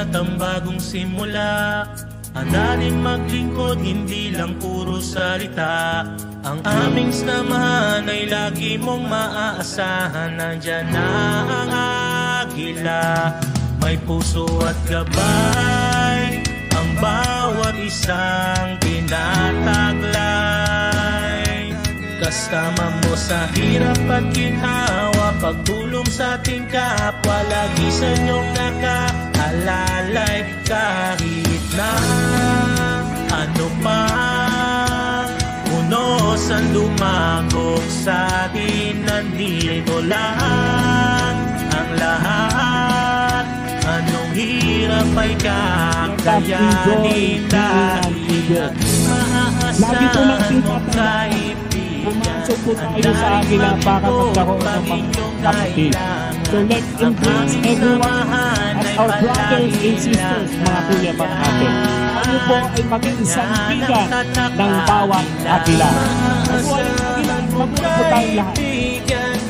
at ang bagong simula. Handa din maglingkod, hindi lang puro salita. Ang aming samahan ay lagi mong maaasahan. Nandyan na ang Agila, may puso at gabay, ang bawat isang tinataglay. Kasama mo sa hirap at ginhawa, pagtulong sa ating kapwa, lagi sa inyong nakaalalay. Kahit na ano pa unos ang lumagok sa atin, nandito lang ang lahat. Anong hirap ay kakayanin, dahil maaasahan mo kaibigan. Sugod tayo sa Agila para magkaroon ng mga kapatid. So let's embrace everyone as our brothers and sisters, mga kuya, mga ate. Ano po ay maging isang bigan ng bawat Agila. Magmula po tayo lahat.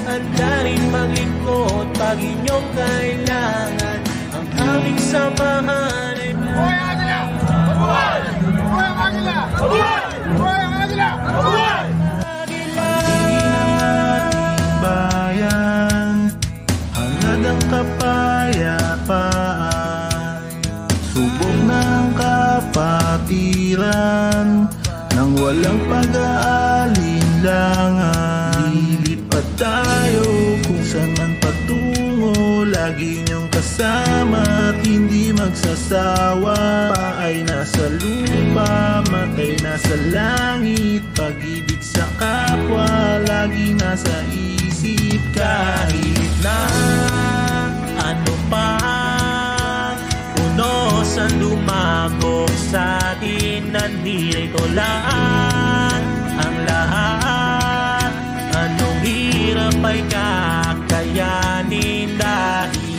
Handa rin maglingkod pag inyong kailangan. Ang aming samahan ay Buhay ang Agila! Mabuhay! Buhay ang Agila! Mabuhay! Buhay ang Agila! Mabuhay! Bayan, hangad ang kapayapaan, subok ng kapatiran, nang walang pag-aalinlangan. Lilipat tayo kung saan man patungo, lagi niyong kasama at hindi magsasawa. Paay nasa lupa, matay nasa langit, pag-ibig sa kapwa lagi nasa isip. Kahit na ano pa unos ang lumagok sa atin, nandito lang ang lahat. Anong hirap ay kakayanin, dahil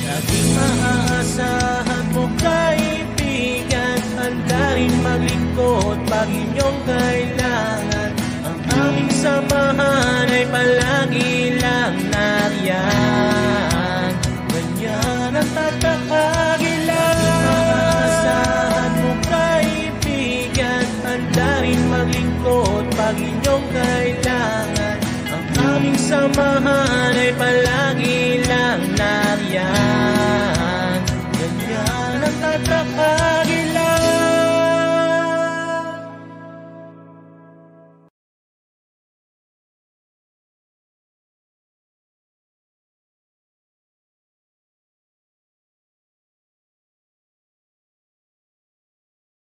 laging maaasahan mo kaibigan. Handa rin maglingkod pag inyong kailangan. Ang aming samahan ay palagi lang nariyan. Ganyan ang Agila. Maaasahan mo kaibigan. Handa rin maglingkod pag inyong kailangan. Ang aming samahan ay palagi lang nariyan.